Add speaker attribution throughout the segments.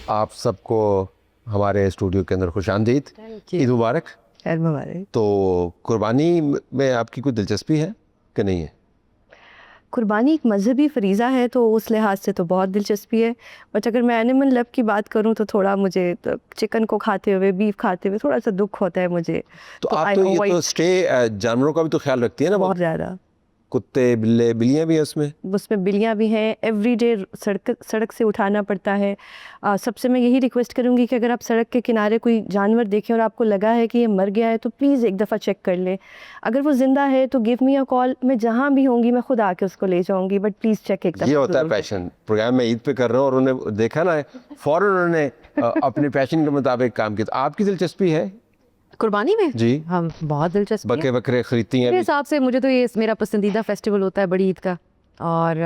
Speaker 1: आप सबको हमारे स्टूडियो के अंदर खुशामदीद। ईद मुबारक।
Speaker 2: ईद मुबारक।
Speaker 1: तो कुर्बानी में आपकी कोई दिलचस्पी है कि नहीं है?
Speaker 2: कुर्बानी एक मज़हबी फ़रीज़ा है तो उस लिहाज से तो बहुत दिलचस्पी है, बट अगर मैं एनिमल लव की बात करूं तो थोड़ा मुझे तो चिकन को खाते हुए, बीफ खाते हुए थोड़ा सा दुख होता है मुझे।
Speaker 1: तो आप तो ये तो स्टे जानवरों का भी तो ख्याल रखती है ना?
Speaker 2: बहुत ज़्यादा।
Speaker 1: कुत्ते बिल्ले बिल्लियाँ भी हैं
Speaker 2: उसमें बिल्लियाँ भी हैं। एवरीडे सड़क से उठाना पड़ता है। सबसे मैं यही रिक्वेस्ट करूँगी कि अगर आप सड़क के किनारे कोई जानवर देखें और आपको लगा है कि ये मर गया है तो प्लीज़ एक दफ़ा चेक कर लें। अगर वो ज़िंदा है तो गिव मी अ कॉल, मैं जहाँ भी होंगी मैं खुद आके उसको ले जाऊँगी, बट प्लीज़ चेक एक दफ़ा।
Speaker 1: ये होता है पैशन। प्रोग्राम में ईद पे कर रहा हूँ और उन्होंने देखा ना, फ़ौरन उन्होंने अपने पैशन के मुताबिक काम किया। तो आपकी दिलचस्पी है
Speaker 3: कुर्बानी में?
Speaker 1: जी
Speaker 3: हम बहुत दिलचस्प
Speaker 1: बकरे बकरे खरीदती हैं?
Speaker 3: मेरे हिसाब से मुझे तो ये मेरा पसंदीदा फेस्टिवल होता है बड़ी ईद का, और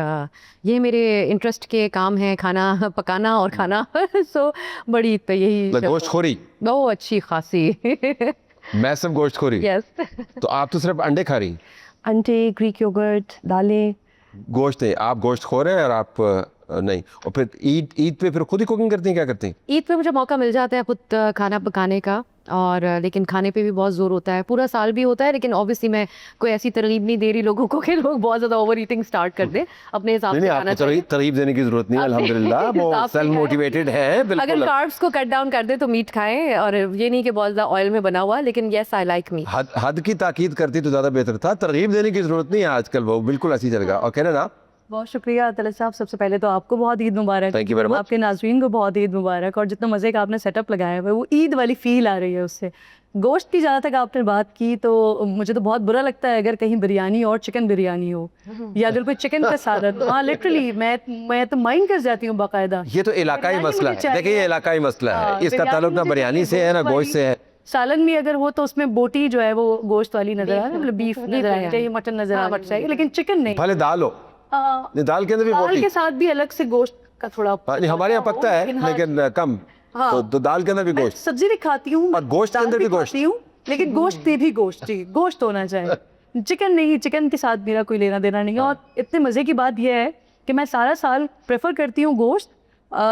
Speaker 3: ये मेरे इंटरेस्ट के काम है, खाना पकाना और खाना सो बड़ी ईद पे यही
Speaker 1: गोश्तखोरी
Speaker 3: बहुत अच्छी खासी
Speaker 1: मैसिव गोश्तखोरी।
Speaker 3: यस।
Speaker 1: तो आप तो सिर्फ अंडे खा रही?
Speaker 2: अंडे, ग्रीक योगर्ट, दालें।
Speaker 1: गोश्त नहीं, आप गोश्तखोर हैं और आप नहीं। और फिर ईद पे फिर खुद ही कुकिंग करती हैं? क्या करती हैं
Speaker 3: ईद पे मुझे मौका मिल जाता है खुद खाना पकाने का, और लेकिन खाने पे भी बहुत ज़ोर होता है। पूरा साल भी होता है, लेकिन ऑब्वियसली मैं कोई ऐसी तरगीब नहीं दे रही लोगों को कि लोग बहुत ज़्यादा ओवर ईटिंग स्टार्ट कर दें। अपने हिसाब से खाना चाहिए।
Speaker 1: तरगीब देने की जरूरत नहीं है, अल्हम्दुलिल्लाह वो सेल्फ मोटिवेटेड है।
Speaker 3: अगर कार्ब्स को कट डाउन कर दे तो मीट खाएं, और ये नहीं कि बहुत ज़्यादा ऑयल में बना हुआ, लेकिन येस आई लाइक मीट।
Speaker 1: हद की ताकीद करती तो ज़्यादा बेहतर था। तरगीब देने की जरूरत नहीं है आजकल, वो बिल्कुल ऐसी चलेगा। और कह रहे ना,
Speaker 2: बहुत शुक्रिया तलत साहब। सबसे पहले तो आपको बहुत ईद मुबारक।
Speaker 1: Thank you very much.
Speaker 2: आपके नाज़रीन को बहुत ईद मुबारक। और जितना मज़े का आपने सेटअप लगाया है वो ईद वाली फील आ रही है उससे। गोश्त की जहाँ तक आपने बात की तो मुझे तो बहुत बुरा लगता है अगर कहीं बिरयानी और चिकन बिरयानी हो या अगर कोई चिकन का सालन। हाँ लिटरली मैं तो माइंड कर जाती हूँ बाकायदा।
Speaker 1: ये तो इलाकाई मसला है। देखिए ये इलाकाई मसला है, इसका ताल्लुक ना बिरयानी से है ना गोश्त से है।
Speaker 2: सालन भी अगर हो तो उसमें बोटी जो है वो गोश्त वाली नजर आ रही है, मतलब बीफ नजर आना चाहिए, मटन नजर आना चाहिए, लेकिन चिकन नहीं।
Speaker 1: भले दाल हो, दाल के अंदर भी
Speaker 2: दाल
Speaker 1: बोटी
Speaker 2: के साथ भी अलग से गोश्त का थोड़ा
Speaker 1: नहीं, हमारे यहाँ पकता है लेकिन कम। तो दाल के अंदर भी गोश्त,
Speaker 2: सब्जी भी खाती हूँ
Speaker 1: और गोश्त के अंदर भी गोश्त,
Speaker 2: लेकिन गोश्त भी गोश्त जी, गोश्त होना चाहिए। चिकन नहीं, चिकन के साथ मेरा कोई लेना देना नहीं है। और इतने मज़े की बात यह है कि मैं सारा साल प्रेफर करती हूँ गोश्त,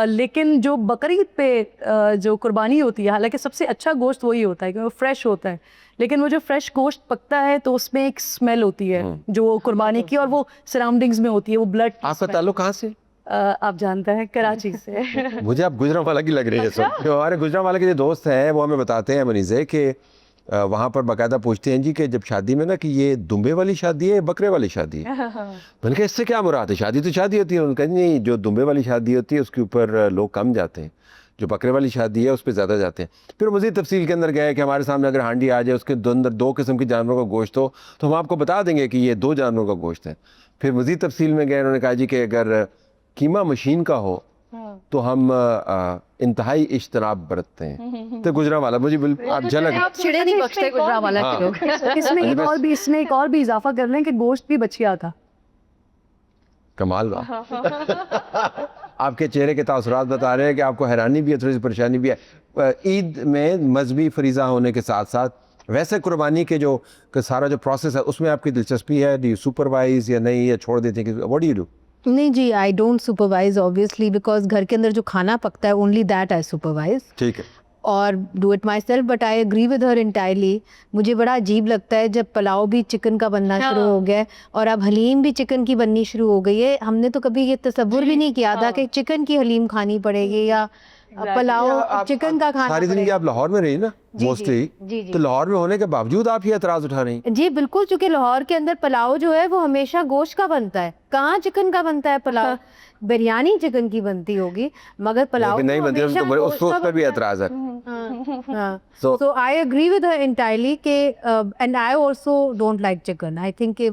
Speaker 2: लेकिन जो बकरीद पे जो कुर्बानी होती है, हालांकि सबसे अच्छा गोश्त वही होता है क्योंकि वो फ्रेश होता है, लेकिन वो जो फ्रेश गोश्त पकता है तो उसमें एक स्मेल होती है जो कुर्बानी की, और वो सराउंडिंग्स में होती है, वो ब्लड।
Speaker 1: आपका ताल्लुक कहाँ से?
Speaker 2: आप जानते हैं कराची से।
Speaker 1: मुझे आप गुजरांवाला की लग रही है। जो हमारे गुजरांवाला के जो दोस्त हैं वो हमें बताते हैं मनीज़े कि वहाँ पर बाकायदा पूछते हैं जी कि जब शादी में ना कि ये दुम्बे वाली शादी है बकरे वाली शादी है। मैंने कहा इससे क्या मुराद है? शादी तो शादी होती है। उन्होंने कहा नहीं, जो दुम्बे वाली शादी होती है उसके ऊपर लोग कम जाते हैं, जो बकरे वाली शादी है उस पर ज़्यादा जाते हैं। फिर मज़ीद तफसील के अंदर गए कि हमारे सामने अगर हांडी आ जाए उसके अंदर दो किस्म के जानवरों का गोश्त हो तो हम आपको बता देंगे कि ये दो जानवरों का गोश्त है। फिर मज़ीद तफसील में गए, उन्होंने कहा जी कि अगर कीमा मशीन का हो तो हम इंतहाई इज्तनाब बरतते हैं। तो गुजरांवाला मुझे बिल्कुल आप झलक
Speaker 3: चिड़े नहीं बख्शते गुजरांवाला के लोग।
Speaker 2: इसमें एक और भी इजाफा कर लें कि गोश्त भी बचिया था।
Speaker 1: कमाल बात। आपके चेहरे के तासुरात बता रहे हैं कि आपको हैरानी भी है, थोड़ी सी परेशानी भी है। ईद में मजहबी फरीज़ा होने के साथ साथ वैसे कुर्बानी के जो सारा जो प्रोसेस है उसमें आपकी दिलचस्पी है? डू यू सुपरवाइज या नहीं, या छोड़ देते हैं? What do you do?
Speaker 4: नहीं जी, I don't supervise obviously, because घर के अंदर जो खाना पकता है ओनली दैट आई सुपरवाइज।
Speaker 1: ठीक है।
Speaker 4: और do it myself, but I agree with her entirely. मुझे बड़ा अजीब लगता है जब पुलाव भी चिकन का बनना शुरू हो गया है और अब हलीम भी चिकन की बननी शुरू हो गई है। हमने तो कभी ये तसव्वुर भी नहीं किया था कि चिकन की हलीम खानी पड़ेगी या पुलाव चिकन का खाना।
Speaker 1: सारी जिंदगी आप लाहौर में रही ना मोस्टली, तो लाहौर में होने के बावजूद आप ये एतराज उठा रही हैं?
Speaker 4: जी बिल्कुल, क्योंकि लाहौर के अंदर पुलाव जो है वो हमेशा गोश्त का बनता है, कहाँ चिकन का बनता है पुलाव। बिरयानी चिकन की बनती होगी मगर पुलाव
Speaker 1: नहीं बनती, उस पर भी एतराज है।
Speaker 4: So I agree with her entirely कि and I also don't like chicken. I think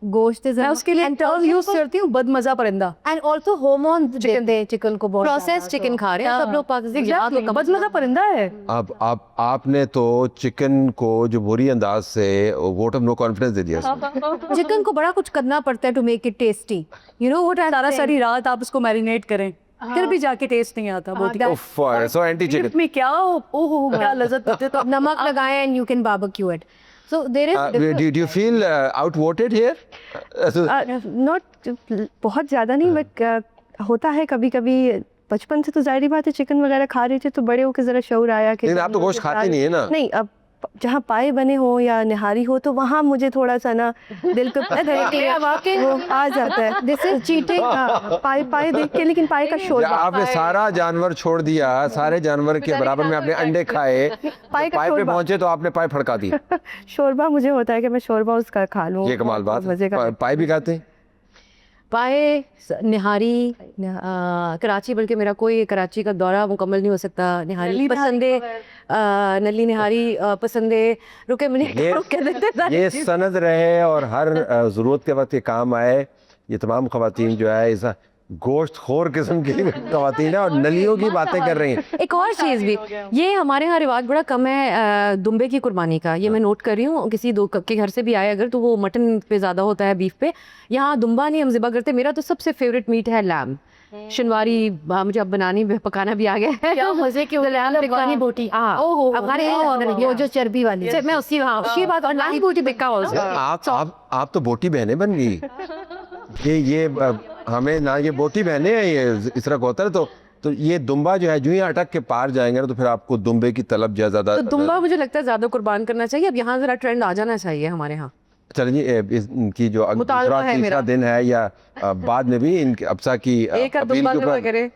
Speaker 4: गोश्त
Speaker 2: मैं उसके लिए टर्म यूज करती हूँ बदमजा परिंदा।
Speaker 4: एंड ऑल्सो होमोन देते हैं चिकन को, बहुत
Speaker 3: प्रोसेस चिकन खा रहे हैं सब लोग पाकिस्तान।
Speaker 2: बदमजा परिंदा है।
Speaker 1: अब आपने तो चिकन को जो बुरी अंदाज से वोट ऑफ नो कॉन्फिडेंस दे दिया।
Speaker 4: चिकन को बड़ा कुछ करना पड़ता है to make it tasty, you know what.
Speaker 2: सारी रात आप उसको मैरिनेट करें फिर भी जाके टेस्ट नहीं आता। बहुत
Speaker 1: सो एंटी चिकन
Speaker 2: में क्या ओहो क्या लज्जत होती है। तो
Speaker 4: नमक लगाएं and you can barbecue it. So there is
Speaker 1: do you feel outvoted here?
Speaker 2: Not बहुत ज़्यादा नहीं, बट होता है कभी कभी
Speaker 5: बचपन से तो जाहिर बात है चिकन वगैरह खा रही थी, तो बड़े होकर ज़रा शौर आया कि
Speaker 1: लेकिन आप तो गोश्त खाते नहीं है ना।
Speaker 5: नहीं, अब जहाँ पाए बने हो या निहारी हो तो वहाँ मुझे थोड़ा सा ना दिल को वाकई वो आ जाता है, दिस इज चीटिंग। पाए पाए देख के, लेकिन पाए का
Speaker 1: या
Speaker 5: शोरबा,
Speaker 1: आपने सारा जानवर छोड़ दिया, सारे जानवर के बराबर में आपने अंडे खाए,
Speaker 5: पाए का
Speaker 1: पाए पे
Speaker 5: शोरबा।
Speaker 1: पहुंचे तो आपने पाए फड़का दी।
Speaker 5: शोरबा मुझे होता है कि मैं शोरबा उसका खा लूँ।
Speaker 1: ये कमाल बात
Speaker 5: मजे का।
Speaker 1: है। पाए भी खाते हैं?
Speaker 3: पाए, निहारी, कराची, बल्कि मेरा कोई कराची का दौरा मुकम्मल नहीं हो सकता। निहारी पसंद है, नली निहारी पसंद है। रुके मैंने कह देते
Speaker 1: ये सनद रहे और हर ज़रूरत के वक्त ये काम आए। ये तमाम ख़वातीन जो है इस गोश्त खोर किस्म की ख़वातीन है और नलियों की बातें कर रही हैं।
Speaker 3: एक और चीज़ भी, ये हमारे यहाँ रिवाज बड़ा कम है दुम्बे की कुर्बानी का। ये मैं नोट कर रही हूँ, किसी दो के घर से भी आए अगर, तो वो मटन पे ज़्यादा होता है, बीफ पे। यहाँ दुम्बा नहीं हम ज़िबा करते। मेरा तो सबसे फेवरेट मीट है लैम, शनवारी। मुझे अब बनानी पकाना भी आ गया है।
Speaker 2: क्या मजे की लैम पिकानी बोटी।
Speaker 3: हाँ,
Speaker 2: ओहो,
Speaker 3: हमारे
Speaker 4: वो जो चर्बी वाली है।
Speaker 3: मैं उसी, हाँ उसी बात। और लाही बोटी बिक्का
Speaker 1: आप तो बोटी बहनें बन गई। ये हमें ना ये बोटी बहनें हैं, ये इस तरह होता है। तो ये दुम्बा जो है जो ही अटक के पार जाएंगे ना, तो फिर आपको दुम्बे की तलब ज़्यादा।
Speaker 3: तो दुम्बा मुझे लगता है ज़्यादा कुर्बान करना चाहिए। अब यहाँ ज़रा ट्रेंड आ जाना चाहिए हमारे यहाँ।
Speaker 1: चलिए इनकी जो
Speaker 3: मुतालबा
Speaker 1: दूसरा
Speaker 3: है
Speaker 1: तीसरा
Speaker 3: मेरा।
Speaker 1: दिन है या बाद में भी इनके अब्सा की
Speaker 3: एक
Speaker 1: अपील
Speaker 3: दुम्बा
Speaker 1: के ऊपर
Speaker 3: करे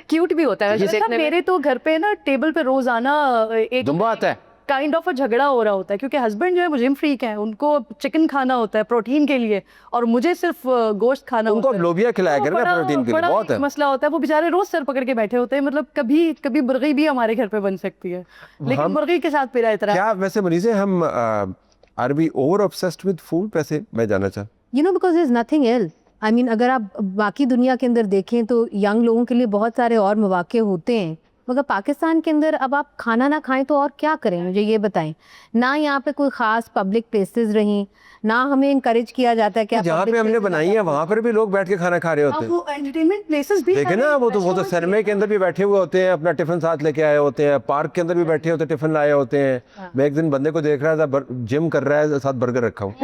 Speaker 3: क्यूट भी होता है
Speaker 2: मतलब मेरे तो घर पे ना टेबल पे रोजाना एक
Speaker 1: दुम्बा आता है।
Speaker 2: काइंड ऑफ झगड़ा हो रहा होता है, क्योंकि हस्बैंड जो है वो जिम फ्रीक है, उनको चिकन खाना होता है प्रोटीन के लिए, और मुझे सिर्फ गोश्त खाना
Speaker 1: उनको
Speaker 2: होता है।
Speaker 1: लोबिया खिलाया करें ना
Speaker 2: बड़ा-
Speaker 1: प्रोटीन के लिए,
Speaker 2: बड़ा
Speaker 1: बहुत है।
Speaker 2: मसला होता है। वो बेचारे रोज सर पकड़ के बैठे होते हैं। मतलब कभी कभी बुर्गी भी हमारे घर पे बन सकती है, लेकिन बुर्गी के साथ मेरा इतना
Speaker 1: क्या वैसे मनीज़े हम are we over obsessed with food? वैसे मैं जानना चाह
Speaker 4: you know because is nothing else. I mean अगर आप बाकी दुनिया के अंदर देखें तो यंग लोगों के लिए बहुत सारे और मौके होते हैं, मगर पाकिस्तान के अंदर अब आप खाना ना खाएं तो और क्या करें, मुझे ये बताएं। ना यहाँ पे कोई ख़ास पब्लिक प्लेसेस रहीं, ना हमें इनकरेज किया जाता है कि आप
Speaker 1: जहाँ
Speaker 4: public
Speaker 1: पे हमने
Speaker 4: places
Speaker 1: बनाई है वहाँ पर भी लोग बैठ के खाना खा रहे होते
Speaker 2: अब
Speaker 1: हैं।
Speaker 2: वो एंटरटेनमेंट प्लेसेस भी
Speaker 1: देखे ना, वो तो सिनेमा के अंदर भी बैठे हुए होते हैं, अपना टिफिन साथ लेके आए होते हैं, पार्क के अंदर भी बैठे होते हैं, टिफिन लाए होते हैं। मैं एक दिन बंदे को देख रहा था, जिम कर रहा है, साथ बर्गर रखा हूँ।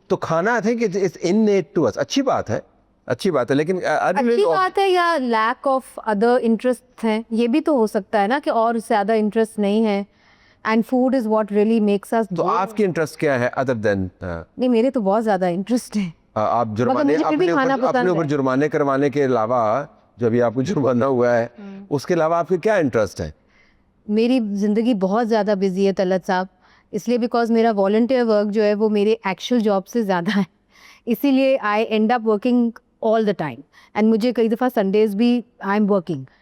Speaker 1: तो खाना I think it's innate to us. अच्छी बात है, अच्छी बात है, लेकिन
Speaker 4: अच्छी बात है या लैक ऑफ अदर इंटरेस्ट हैं, ये भी तो हो सकता है ना कि और ज़्यादा इंटरेस्ट नहीं है। And food is what really makes us.
Speaker 1: तो आपकी इंटरेस्ट क्या है अदर देन?
Speaker 4: नहीं, मेरे तो बहुत ज़्यादा इंटरेस्ट है।
Speaker 1: आप जुर्माने
Speaker 4: मुझे फिर भी खाना पसंद
Speaker 1: अपने ऊपर
Speaker 4: है।
Speaker 1: जुर्माने करवाने के अलावा, जो अभी आपको जुर्माना हुआ है, उसके अलावा आपके क्या इंटरेस्ट है?
Speaker 4: मेरी ज़िंदगी बहुत ज़्यादा बिजी है तलत साहब, इसलिए बिकॉज मेरा वॉलंटियर वर्क जो है वो मेरे एक्चुअल जॉब से ज़्यादा है, इसीलिए I end up working all the time. And मुझे कई दफ़ा संडेज़ भी आई एम वर्किंग।